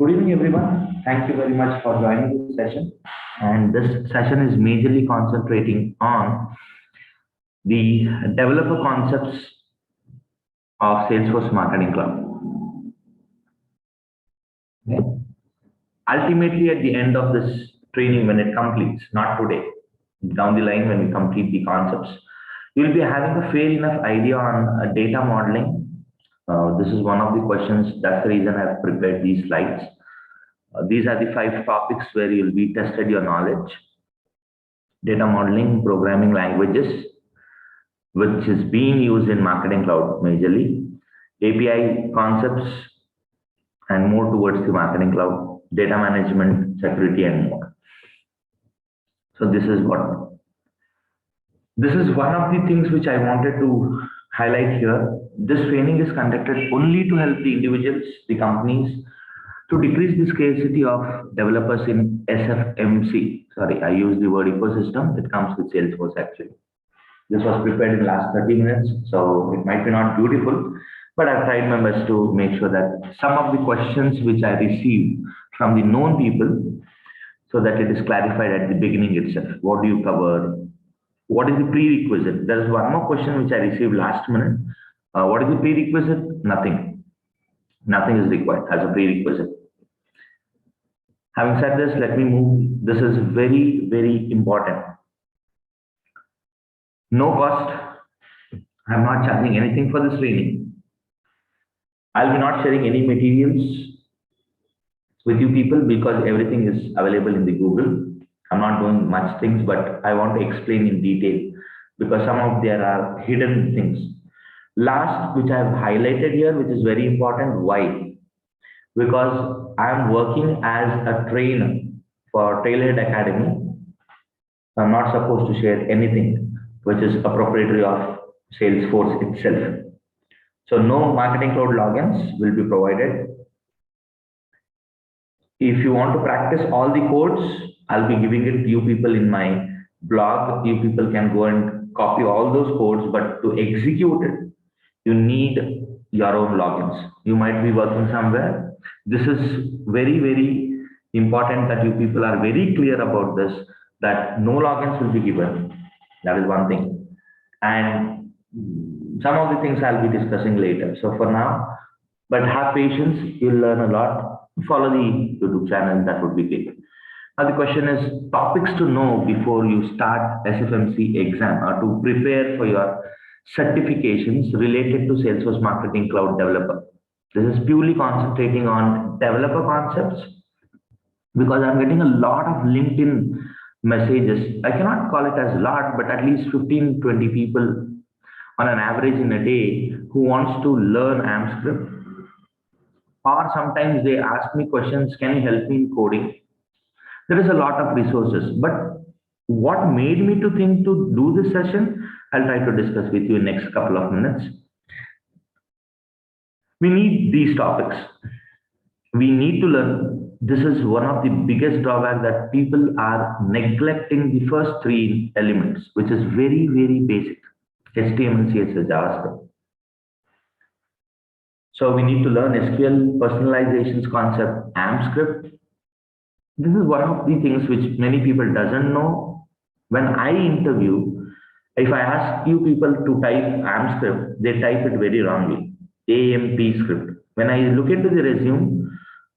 Good evening, everyone. Thank you very much for joining this session. And this session is majorly concentrating on the developer concepts of Salesforce Marketing Cloud. Okay. Ultimately, at the end of this training, when it completes, not today, down the line when we complete the concepts, you'll be having a fair enough idea on data modeling. This is one of the questions. That's the reason I've prepared these slides. These are the 5 topics where you'll be tested your knowledge. Data modeling, programming languages, which is being used in Marketing Cloud majorly, API concepts, and more towards the Marketing Cloud, data management, security, and more. So this is one of the things which I wanted to highlight here. This training is conducted only to help the individuals, the companies, to decrease the scarcity of developers in SFMC. Sorry, I use the word ecosystem. It comes with Salesforce actually. This was prepared in the last 30 minutes, so it might be not beautiful, but I've tried my best to make sure that some of the questions which I received from the known people, so that it is clarified at the beginning itself. What do you cover? What is the prerequisite? There is one more question which I received last minute. What is the prerequisite? Nothing. Nothing is required as a prerequisite. Having said this, let me move. This is very, very important. No cost. I'm not charging anything for this training. I'll be not sharing any materials with you people because everything is available in the Google. I'm not doing much things, but I want to explain in detail because some of there are hidden things. Last, which I have highlighted here, which is very important. Why? Because I'm working as a trainer for Trailhead Academy. I'm not supposed to share anything which is a proprietary of Salesforce itself. So no Marketing Cloud logins will be provided. If you want to practice all the codes, I'll be giving it to you people in my blog. You people can go and copy all those codes, but to execute it, you need your own logins. You might be working somewhere. This is very, very important that you people are very clear about this, that no logins will be given. That is one thing. And some of the things I'll be discussing later. So for now, but have patience, you'll learn a lot. Follow the YouTube channel, that would be great. Now the question is topics to know before you start SFMC exam or to prepare for your certifications related to Salesforce Marketing Cloud Developer. This is purely concentrating on developer concepts because I'm getting a lot of LinkedIn messages. I cannot call it as a lot, but at least 15, 20 people on an average in a day who wants to learn AMScript. Or sometimes they ask me questions, can you help me in coding? There is a lot of resources, but what made me to think to do this session, I'll try to discuss with you in next couple of minutes. We need these topics. We need to learn. This is one of the biggest drawback that people are neglecting the first 3 elements, which is very, very basic. HTML, CSS, JavaScript. So we need to learn SQL, personalizations concept, AMScript. This is one of the things which many people doesn't know. When I interview, if I ask you people to type AMScript, they type it very wrongly. AMP script. When I look into the resume,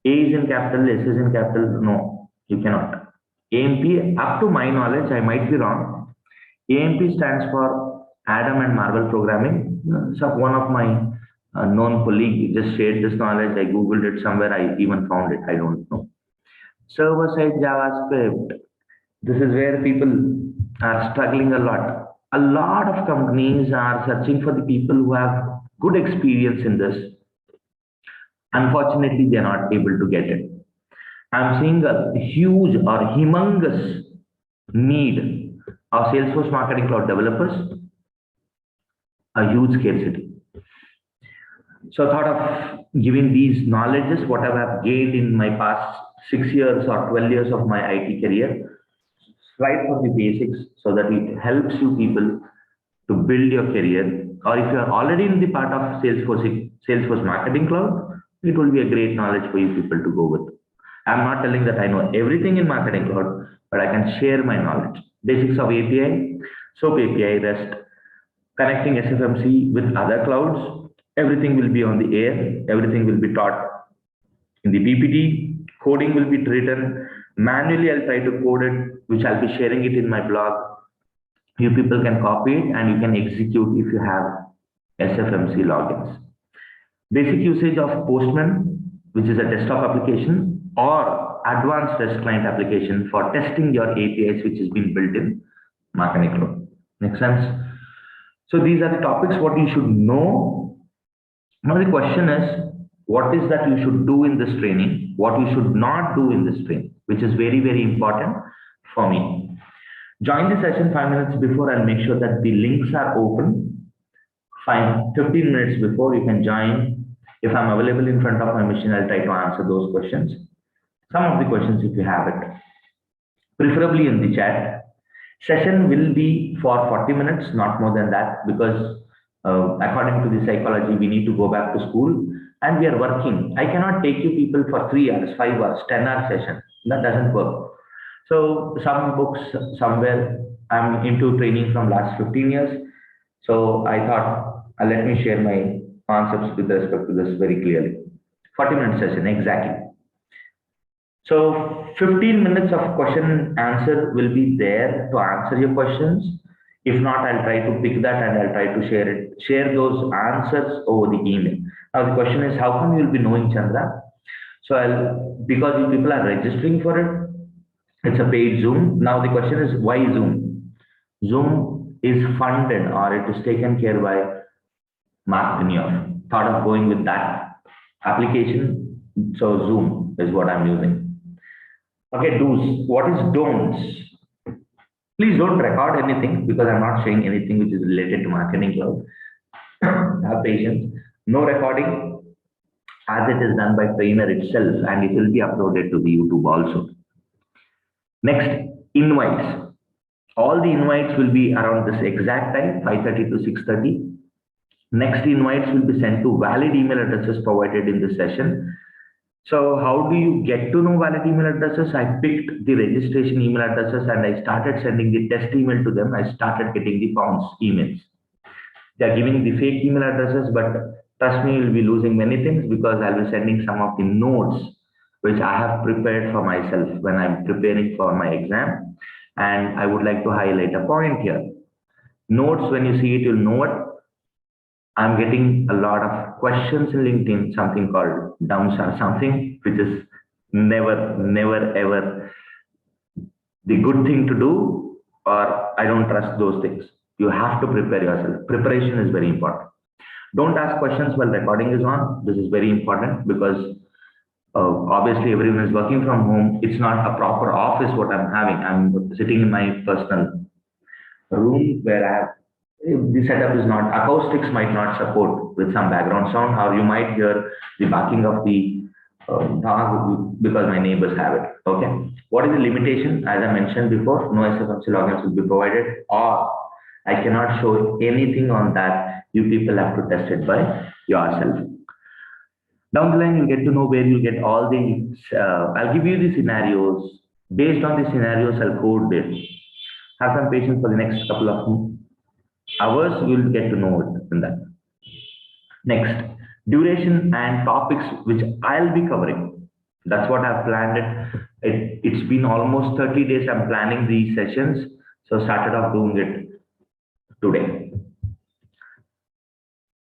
A is in capital, S is in capital. No, you cannot. AMP, up to my knowledge, I might be wrong. AMP stands for Adam and Marvel Programming. So one of my known colleague just shared this knowledge. I googled it somewhere. I even found it. I don't know. Server-side JavaScript. This is where people are struggling a lot. A lot of companies are searching for the people who have good experience in this. Unfortunately, they are not able to get it. I'm seeing a huge or humongous need of Salesforce Marketing Cloud developers, a huge scarcity. So I thought of giving these knowledges, what I have gained in my past 6 years or 12 years of my IT career, right from the basics, so that it helps you people to build your career. Or if you are already in the part of Salesforce Marketing Cloud, it will be a great knowledge for you people to go with. I'm not telling that I know everything in Marketing Cloud, but I can share my knowledge. Basics of API, SOAP API, REST, connecting SFMC with other clouds. Everything will be on the air. Everything will be taught in the PPT. Coding will be written manually. I'll try to code it, which I'll be sharing it in my blog. You people can copy it and you can execute if you have SFMC logins. Basic usage of Postman, which is a desktop application, or advanced REST client application for testing your APIs, which has been built in Marketing Cloud. Make sense? So these are the topics what you should know. Now the question is, what is that you should do in this training? What you should not do in this training, which is very, very important for me. Join the session 5 minutes before and make sure that the links are open. 15 minutes before you can join. If I'm available in front of my machine, I'll try to answer those questions. Some of the questions if you have it, preferably in the chat. Session will be for 40 minutes, not more than that, because according to the psychology, we need to go back to school and we are working. I cannot take you people for 3 hours, 5 hours, 10-hour session. That doesn't work. So some books somewhere, I'm into training from last 15 years. So I thought, let me share my concepts with respect to this very clearly. 40-minute session, exactly. So 15 minutes of question and answer will be there to answer your questions. If not, I'll try to pick that and I'll try to share those answers over the email. Now the question is, how come you'll be knowing Chandra? So because you people are registering for it, it's a paid Zoom. Now the question is, why Zoom? Zoom is funded or it is taken care by Mark Benioff. Thought of going with that application. So Zoom is what I'm using. Okay, do's. What is don'ts? Please don't record anything because I'm not saying anything which is related to Marketing Cloud. Have patience. No recording as it is done by trainer itself and it will be uploaded to the YouTube also. Next, invites. All the invites will be around this exact time, 5:30 to 6:30. Next invites will be sent to valid email addresses provided in the session. So how do you get to know valid email addresses? I picked the registration email addresses and I started sending the test email to them. I started getting the bounce emails. They are giving the fake email addresses, but trust me, you'll be losing many things because I'll be sending some of the notes which I have prepared for myself when I'm preparing for my exam. And I would like to highlight a point here. Notes, when you see it, you'll know it. I'm getting a lot of questions in LinkedIn, something called dumps or something, which is never, ever the good thing to do, or I don't trust those things. You have to prepare yourself. Preparation is very important. Don't ask questions while recording is on. This is very important because obviously everyone is working from home. It's not a proper office what I'm having. I'm sitting in my personal room where I have the setup is not, acoustics might not support with some background sound, or you might hear the barking of the dog because my neighbors have it. Okay. What is the limitation? As I mentioned before, no SFMC logins will be provided, or I cannot show anything on that. You people have to test it by yourself. Down the line, you'll get to know where you'll get all the, I'll give you the scenarios. Based on the scenarios, I'll code it. Have some patience for the next couple of hours, you'll get to know it in that. Next, duration and topics which I'll be covering. That's what I've planned it. It's been almost 30 days I'm planning these sessions. So started off doing it today.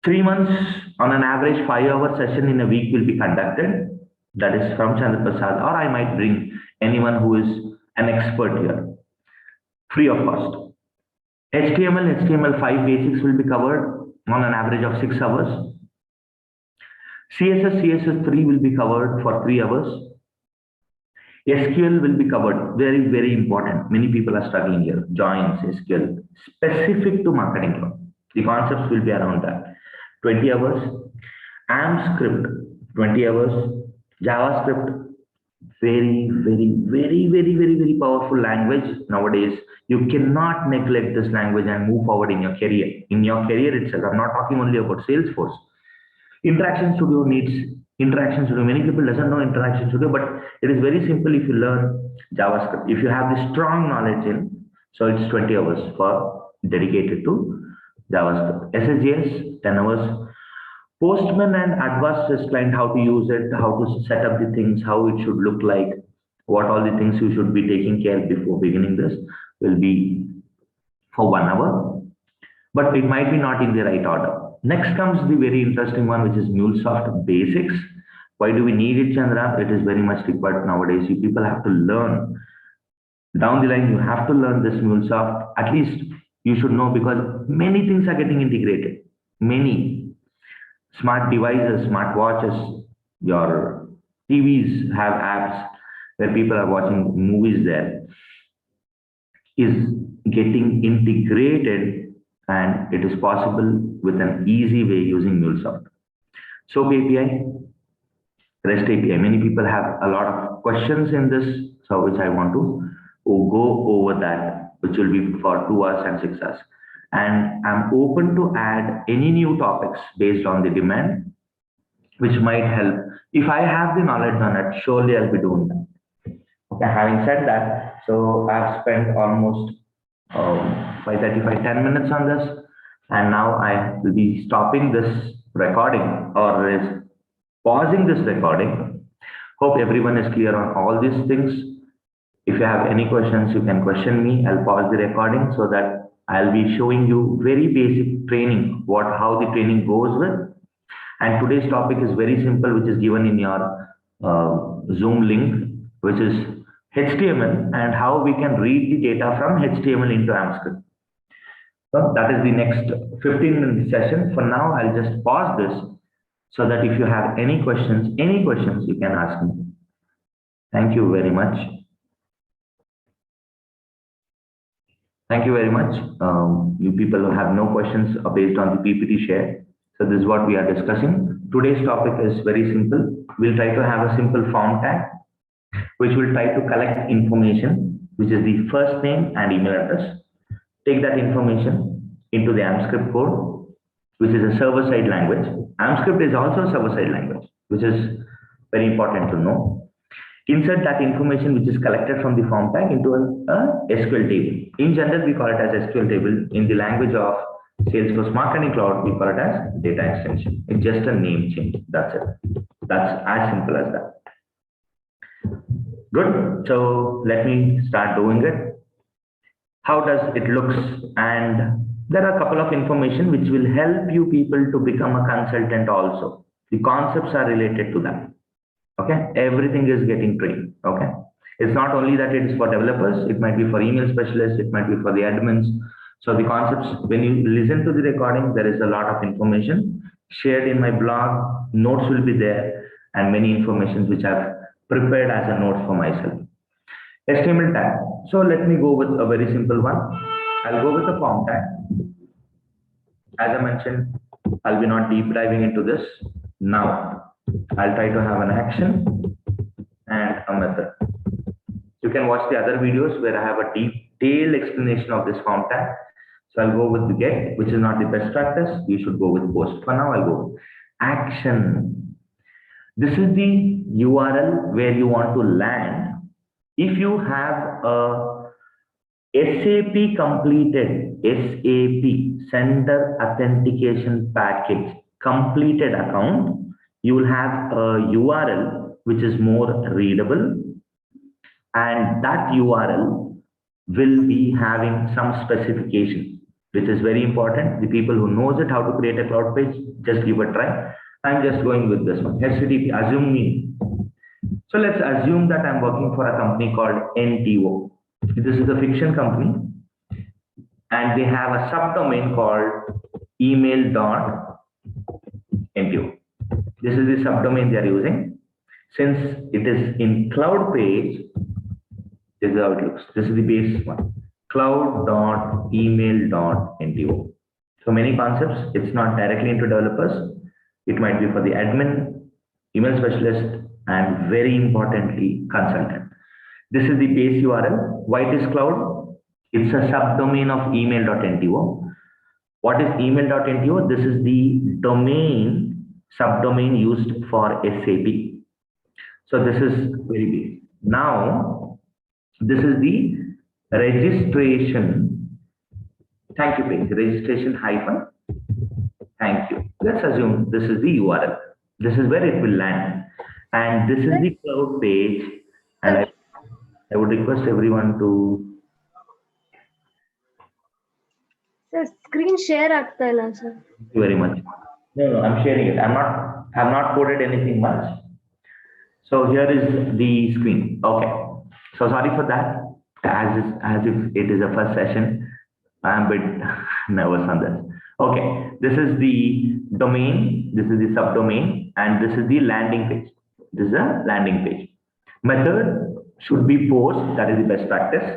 3 months on an average 5-hour session in a week will be conducted. That is from Chandra Prasad, or I might bring anyone who is an expert here, free of cost. HTML5 basics will be covered on an average of 6 hours. CSS3 will be covered for 3 hours. SQL will be covered, very important. Many people are struggling here. Joins, SQL, specific to Marketing Cloud. The concepts will be around that. 20 hours. AMP script, 20 hours. JavaScript, very powerful language nowadays. You cannot neglect this language and move forward in your career. In your career itself, I'm not talking only about Salesforce. Interaction Studio needs Interaction Studio. Many people doesn't know Interaction Studio, but it is very simple if you learn JavaScript. If you have the strong knowledge in, so it's 20 hours for dedicated to JavaScript. SSJS 10 hours. Postman and Advanced client, how to use it, how to set up the things, how it should look like, what all the things you should be taking care before beginning this will be for 1 hour, but it might be not in the right order. Next comes the very interesting one, which is MuleSoft basics. Why do we need it, Chandra? It is very much required nowadays. You people have to learn. Down the line, you have to learn this MuleSoft. At least you should know, because many things are getting integrated. Many smart devices, smart watches, your TVs have apps where people are watching movies there, is getting integrated, and it is possible with an easy way using MuleSoft. SOAP API, REST API. Many people have a lot of questions in this, so which I want to go over that, which will be for 2 hours and 6 hours. And I'm open to add any new topics based on the demand, which might help. If I have the knowledge on it, surely I'll be doing that. Okay, having said that, so I've spent almost 5:35, 10 minutes on this, and now I will be stopping this recording, or is pausing this recording. Hope everyone is clear on all these things. If you have any questions, you can question me. I'll pause the recording so that I'll be showing you very basic training, how the training goes with. And today's topic is very simple, which is given in your Zoom link, which is HTML and how we can read the data from HTML into AMP. So that is the next 15-minute session. For now, I'll just pause this so that if you have any questions, you can ask me. Thank you very much. Thank you very much. You people who have no questions based on the PPT share. So this is what we are discussing. Today's topic is very simple. We'll try to have a simple form tag, which will try to collect information, which is the first name and email address. Take that information into the AMP code, which is a server-side language. AMP is also a server-side language, which is very important to know. Insert that information which is collected from the form tag into a SQL table. In general, we call it as SQL table. In the language of Salesforce Marketing Cloud, we call it as data extension. It's just a name change. That's it. That's as simple as that. Good. So let me start doing it. How does it looks? And there are a couple of information which will help you people to become a consultant also. The concepts are related to that. Okay, everything is getting trained. Okay, it's not only that it is for developers, it might be for email specialists, it might be for the admins. So the concepts, when you listen to the recording, there is a lot of information shared in my blog. Notes will be there, and many information which I've prepared as a note for myself. HTML tag. So let me go with a very simple one. I'll go with the form tag. As I mentioned, I'll be not deep diving into this now. I'll try to have an action and a method. You can watch the other videos where I have a detailed explanation of this form tag. So I'll go with the get, which is not the best practice. You should go with post. For now, I'll go with action. This is the URL where you want to land. If you have a SAP completed, SAP, Sender Authentication Package, completed account, you will have a URL which is more readable, and that URL will be having some specification, which is very important. The people who knows it how to create a cloud page, just give a try. I'm just going with this one. HTTP, assume me. So let's assume that I'm working for a company called NTO. This is a fiction company, and they have a subdomain called email.nto. This is the subdomain they are using. Since it is in cloud page, this is how it looks. This is the base one, cloud.email.nto. So many concepts. It's not directly into developers. It might be for the admin, email specialist, and very importantly, consultant. This is the base URL. Why it is cloud? It's a subdomain of email.nto. What is email.nto? This is the domain subdomain used for SAP. So this is very big. Now, this is the registration. Thank you page. Registration hyphen. Thank you. Let's assume this is the URL. This is where it will land. And this is the cloud page. And I would request everyone to. Sir, screen share ಆಗ್ತಾ ಇಲ್ಲ sir. Thank you very much. No, I'm sharing it. I've not coded anything much. So here is the screen. Okay. So sorry for that. As if it is a first session, I'm a bit nervous on this. Okay. This is the domain. This is the subdomain, and this is the landing page. This is a landing page. Method should be post. That is the best practice.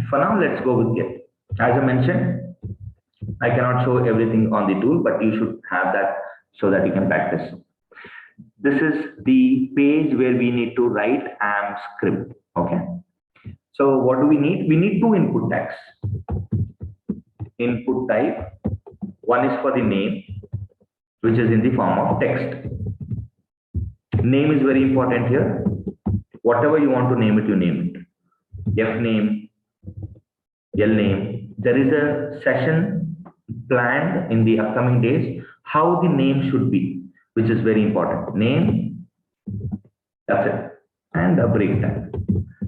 For now, let's go with get. As I mentioned, I cannot show everything on the tool, but you should have that so that you can practice. This is the page where we need to write AMP script. Okay. So what do we need? We need two input tags. Input type. One is for the name, which is in the form of text. Name is very important here. Whatever you want to name it, you name it. F name, L name. There is a session planned in the upcoming days how the name should be, which is very important. Name, that's it, and a break tag.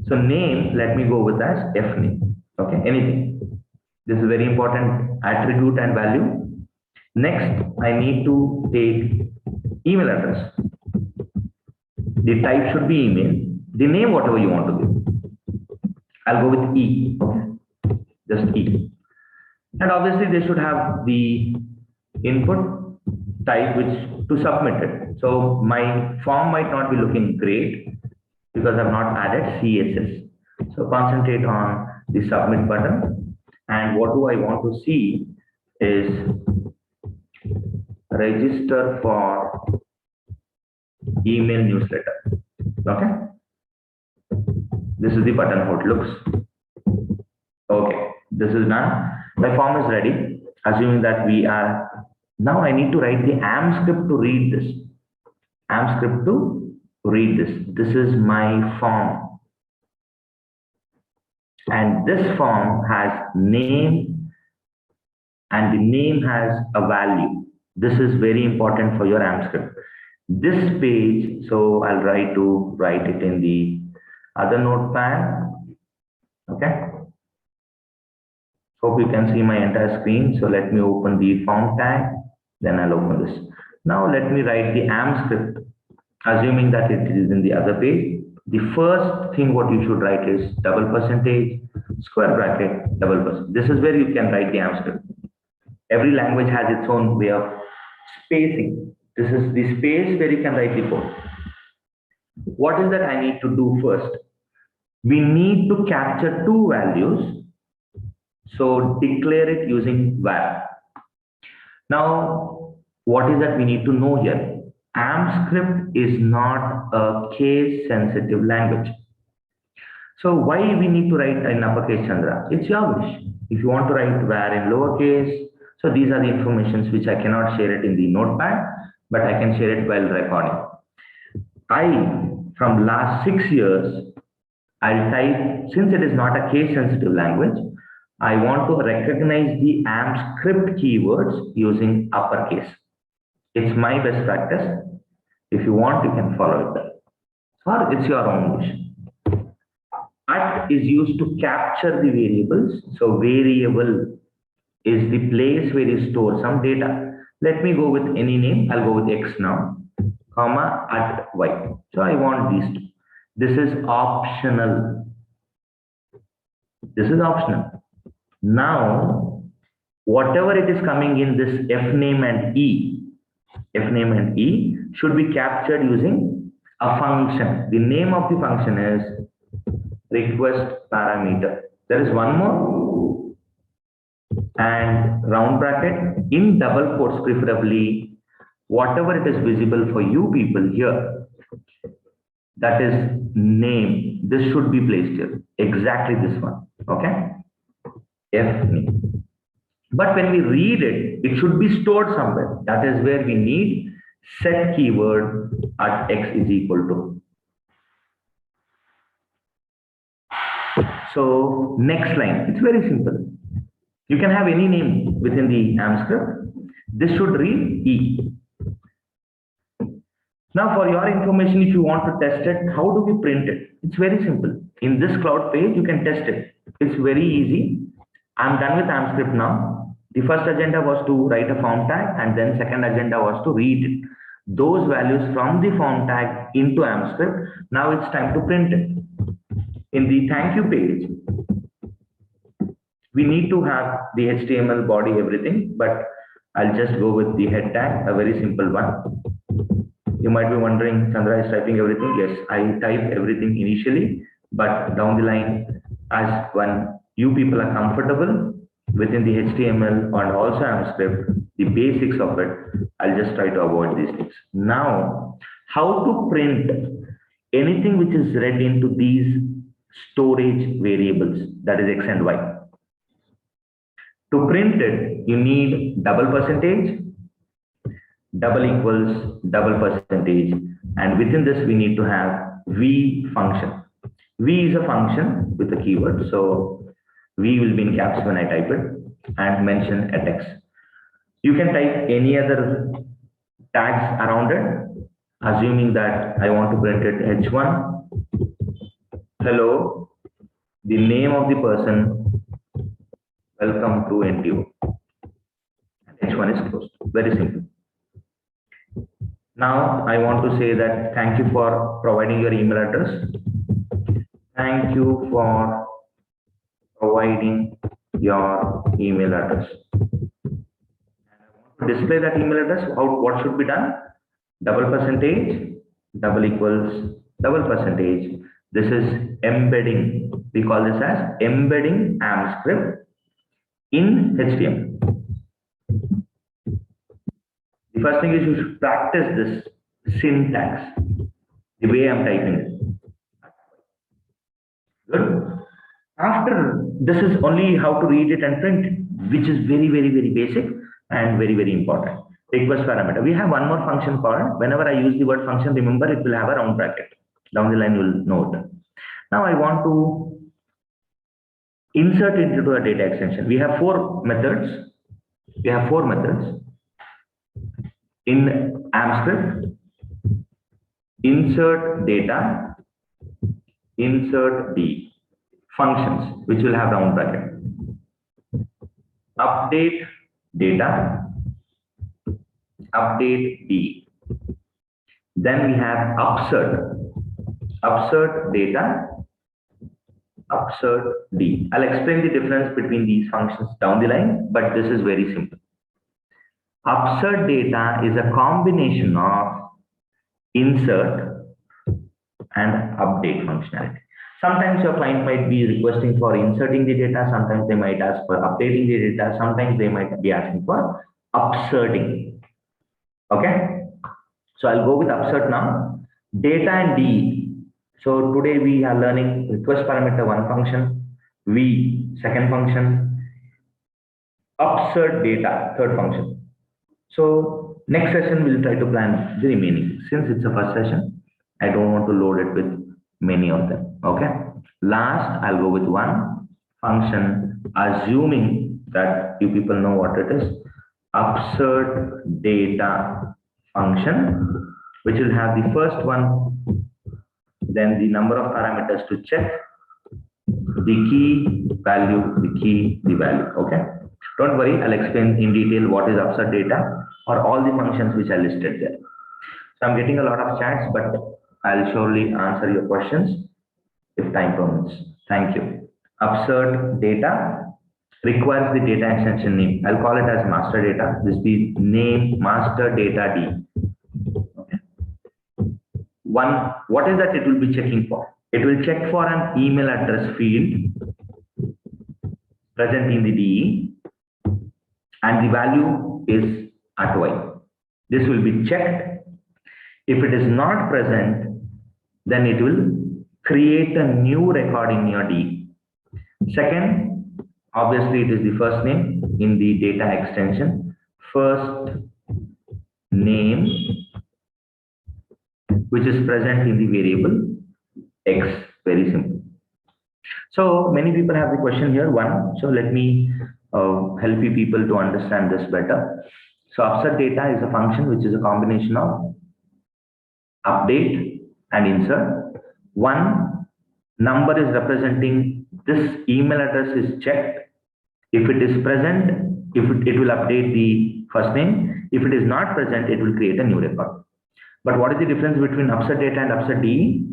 So name, let me go with as F name. Okay, anything. This is very important attribute and value. Next, I need to take email address. The type should be email. The name, whatever you want to give. I'll go with E. Okay, just E. And obviously they should have the input type which to submit it. So my form might not be looking great because I've not added CSS. So concentrate on the submit button. And what do I want to see is register for email newsletter. Okay. This is the button how it looks. Okay. This is done. My form is ready. Assuming that we are, now I need to write the AMP script to read this. AMP script to read this. This is my form. And this form has name and the name has a value. This is very important for your AMP script. This page, so I'll try to write it in the other notepad. Okay. Hope you can see my entire screen. So let me open the form tag. Then I'll open this. Now let me write the AMP script. Assuming that it is in the other page. The first thing what you should write is double percentage, square bracket, double percent. This is where you can write the AMP script. Every language has its own way of spacing. This is the space where you can write the code. What is that I need to do first? We need to capture two values. So declare it using var. Now, what is that we need to know here? AMP script is not a case sensitive language. So why we need to write in uppercase, Chandra? It's your wish. If you want to write var in lowercase, so these are the informations which I cannot share it in the notepad, but I can share it while recording. From last 6 years, I'll type, since it is not a case sensitive language, I want to recognize the AMP script keywords using uppercase. It's my best practice. If you want, you can follow it. Or it's your own wish. At is used to capture the variables. So variable is the place where you store some data. Let me go with any name. I'll go with X now, comma at Y. So I want these two. This is optional. This is optional. Now, whatever it is coming in this F name and E should be captured using a function. The name of the function is request parameter. There is one more, and round bracket in double quotes preferably, whatever it is visible for you people here, that is name. This should be placed here. Exactly this one. Okay. F name. But when we read it, it should be stored somewhere. That is where we need set keyword at x is equal to. So next line, it's very simple. You can have any name within the AMP script. This should read E. Now for your information, if you want to test it, how do we print it? It's very simple. In this cloud page, you can test it. It's very easy. I'm done with AMP script now. The first agenda was to write a form tag, and then second agenda was to read those values from the form tag into AMP script. Now it's time to print it. In the thank you page, we need to have the HTML body, everything, but I'll just go with the head tag, a very simple one. You might be wondering, Chandra is typing everything. Yes, I type everything initially, but down the line, as when you people are comfortable within the HTML and also AMP script, the basics of it, I'll just try to avoid these things. Now, how to print anything which is read into these storage variables, that is X and Y. To print it, you need double percentage, double equals double percentage, and within this we need to have V function. V is a function with a keyword, so V will be in caps when I type it and mention at X. You can type any other tags around it, assuming that I want to print it H1, hello, the name of the person, welcome to NTO. H1 is closed. Very simple. Now I want to say that thank you for providing your email address. Thank you for providing your email address. To display that email address, what should be done? Double percentage, double equals double percentage. This is embedding. We call this as embedding AMP script in HTML. The first thing is you should practice this syntax, the way I'm typing it. Good. After this is only how to read it and print it, which is very, very, very basic and very, very important. Request parameter. We have one more function called, whenever I use the word function, remember it will have a round bracket. Down the line you will know it. Now I want to insert it into a data extension. We have four methods. In AMP script, insert data, insert D, functions which will have round bracket, update data, update D. Then we have upsert data, upsert D. I'll explain the difference between these functions down the line, but this is very simple. Upsert data is a combination of insert and update functionality. Sometimes your client might be requesting for inserting the data, sometimes they might ask for updating the data, sometimes they might be asking for upserting. Okay, so I'll go with upsert now. Data and D. So today we are learning request parameter one function, V second function, upsert data third function. So next session we'll try to plan the remaining. Since it's a first session, I don't want to load it with many of them. Okay. Last, I'll go with one function, assuming that you people know what it is. Upsert data function, which will have the first one, then the number of parameters to check, the key value, the value. Okay. Don't worry, I'll explain in detail what is upsert data or all the functions which I listed there. So I'm getting a lot of chats, but I'll surely answer your questions if time permits. Thank you. Upsert data requires the data extension name. I'll call it as master data. This be name master data D. Okay. One, what is that it will be checking for? It will check for an email address field present in the DE, and the value is at Y. This will be checked. If it is not present, then it will create a new record in your D. Second, obviously it is the first name. in the data extension, first name, which is present in the variable X. Very simple. So many people have the question here. One, so let me help you people to understand this better. So upsert data is a function which is a combination of update and insert. One number is representing this email address is checked. If it is present, it will update the first name. If it is not present, it will create a new record. But what is the difference between upsert data and upsert DE?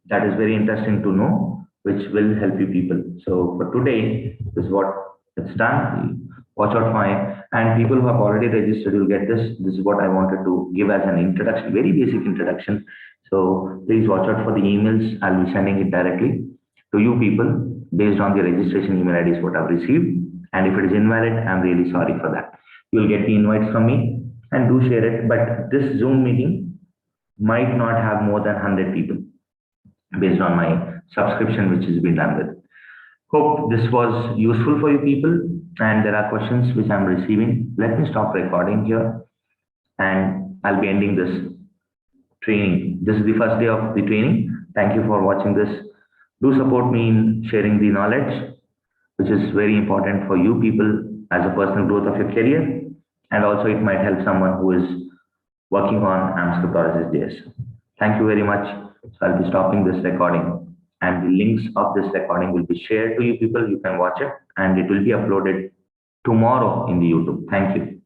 That is very interesting to know, which will help you people. So for today, this is what it's done. Watch out for it. And people who have already registered will get this. This is what I wanted to give as an introduction, very basic introduction. So please watch out for the emails. I'll be sending it directly to you people based on the registration email IDs what I've received. And if it is invalid, I'm really sorry for that. You'll get the invites from me and do share it. But this Zoom meeting might not have more than 100 people based on my subscription which has been done with. Hope this was useful for you people, and there are questions which I'm receiving. Let me stop recording here and I'll be ending this training. This is the first day of the training. Thank you for watching this. Do support me in sharing the knowledge, which is very important for you people as a personal growth of your career, and also it might help someone who is working on AMP Cryptologist.js. Thank you very much. So I'll be stopping this recording, and the links of this recording will be shared to you people. You can watch it and it will be uploaded tomorrow in the YouTube. Thank you.